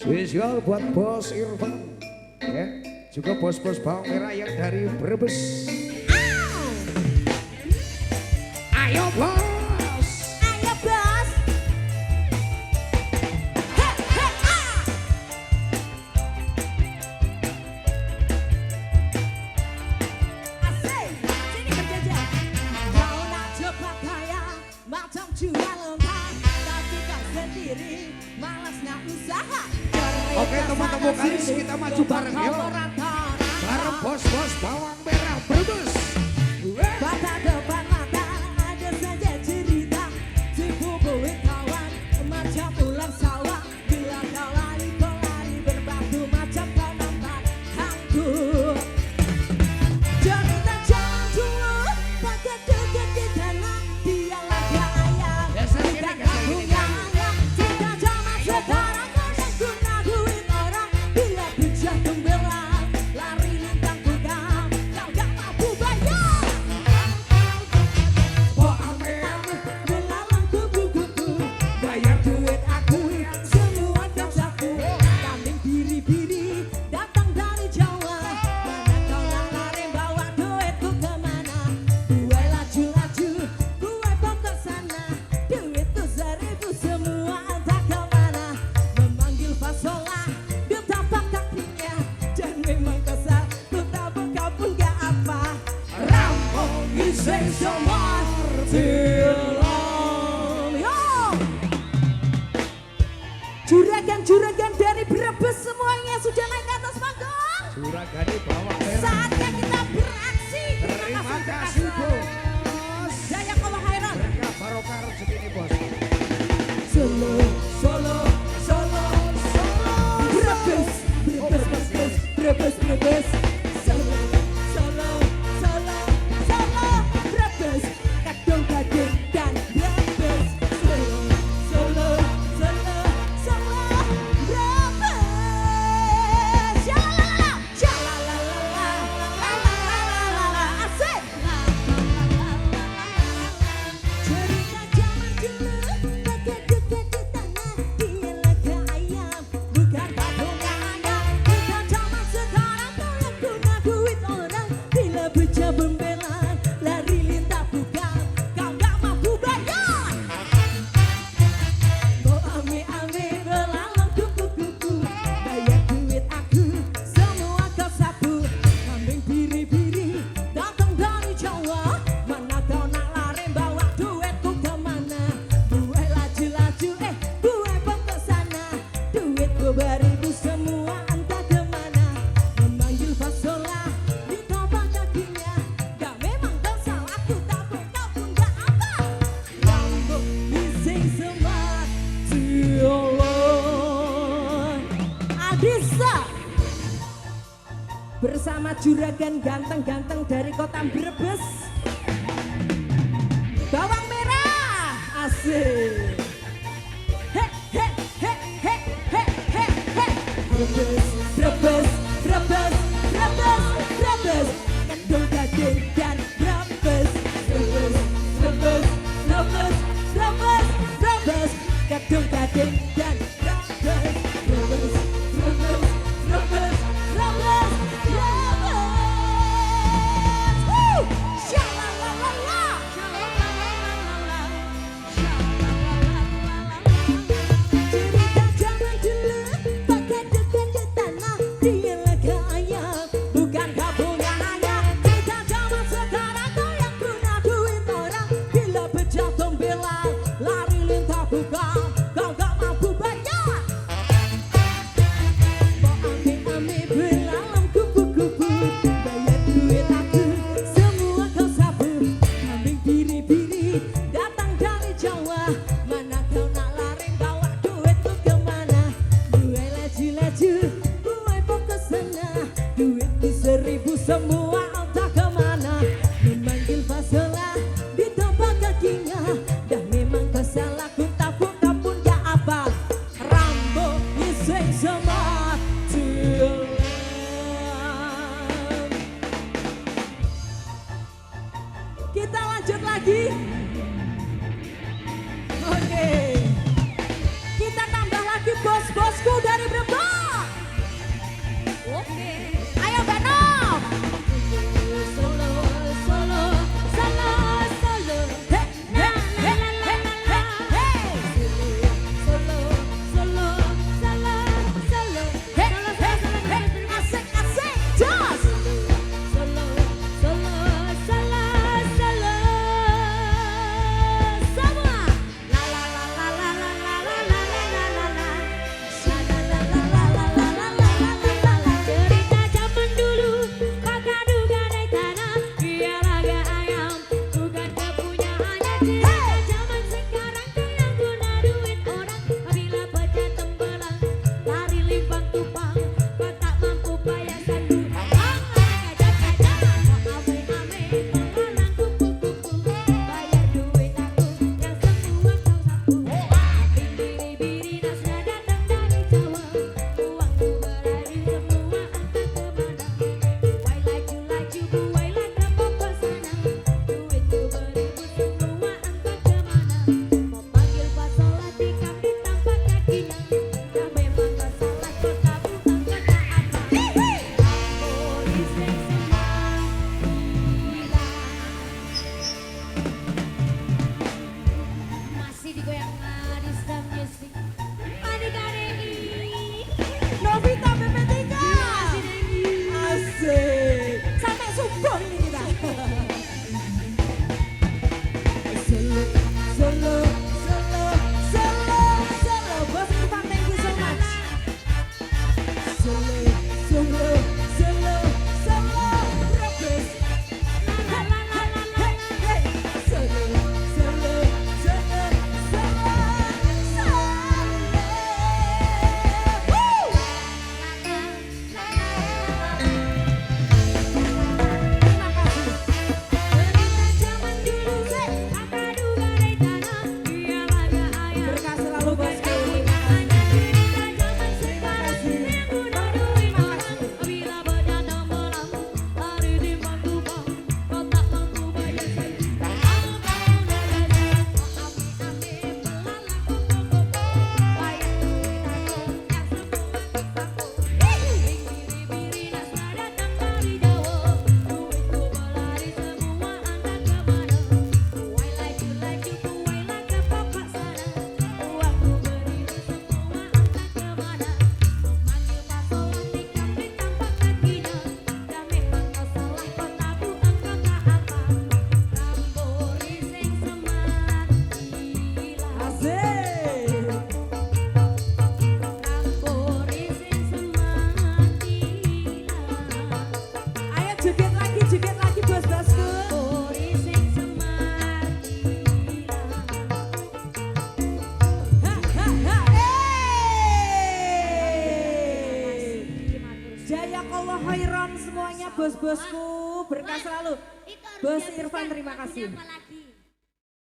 Spesial buat Bos Irfan ya, juga bos-bos bawang merah yang dari Brebes. Ayo bos, ayo bos. He he ah. Asik, sini berjajar. Kau nak cepat kaya macam jual lengkap, tapi kau sendiri malas nak usaha. oke teman-teman kali ini kita maju bareng yuk, bareng bos-bos bawang merah Brebes. Mata depan mata ada saja cerita, dikumpulin kawan macam ular sawah. Bila kau lari berbatu macam kau nampak hantu. Cerita jangan dulu pakai dekat di tanah, dialah kaya bukan punya ayah. Cerita zaman sekarang kau yang guna duit orang, bila bijak gembelang lari lintang bukan kau gak mampu bayar. Belalang kupu-kupu bayar duit aku, semua kerjaku kambing biri-biri datang dari Jawa. Mana kau nak lari bawa duitku kemana? Gue laju-laju, gue pokok sana, duitku 1000 semua entah kemana. Memanggil fasola di tapak kakinya, dan memang kesal ku tabung kau pun gak apa. Rampung iseng semua tilong. Yo, juragan-juragan dari Brebes semuanya sudah naik ke atas panggung. Juragani bawang merah. Saatnya kita beraksi. Terima kasih bos. Jaya kalau khairan. Berkah barokah rezeki ini bos. Solo, solo, solo, solo. Brebes, Brebes, Brebes, Brebes, Brebes. Solo, solo, solo, solo. Brebes, kadung-kadung dan Brebes. Solo, solo, solo, solo. Brebes. Shalalala, shalalala, lalalala, asik. Cerita zaman dulu pakai dekat di tanah, dialah kaya bukan kau punya ayah. Cerita zaman sekarang kau yang guna duit orang, bila beja bembelan lari lintah bukan kau gak mampu bayar. Kau ame-ame belalang kupu-kupu bayar duit aku, semua kau sapu. Kambing biri-biri datang dari Jawa. Mana kau nak lari bawa duitku kemana? Gue laju-laju gue pun kesana, duitku 1000 semua entah kemana. Memanggil fasola di tapak kakinya, gak memang kau salah, aku tabung kau pun gak apa. Rambut bising semua tilong. Adisa bersama juragan ganteng-ganteng dari kota Brebes, bawang merah, asik. He he he he he he he. Brebes, Brebes, Brebes, Brebes, Brebes, kadung-kadung dan Brebes. Brebes, Brebes, Brebes, Brebes, Brebes, kadung-kadung dan Brebes. Brebes, Brebes, Brebes, Brebes, Brebes. Woo! Shalalalala, shalalalala, shalalalala. Cerita zaman dulu pakai dekat di tanah, dialah kaya bukan kau punya ayah. Cerita zaman sekarang kau yang guna duit orang, bila pecah tembelang lari lintah bukan kau gak mampu bayar. Kau ame-ame belalang kupu-kupu bayar duit aku, semua kau sapu. Kambing biri-biri datang dari Jawa. Mana kau nak lari bawa duitku kemana? Gue laju-laju, gue pun kesana, duitku 1000 semua entah kemana. Memanggil fasola di tapak kakinya, dah memang kesalah ku tabung kau pun gak apa. Rambut iseng semua tilong. Kita lanjut lagi. Oke, kita tambah lagi bos-bosku dari Brebes. Jazakallah khairan semuanya bos-bosku. Berkah selalu. Bos Irfan terima kasih. Apalagi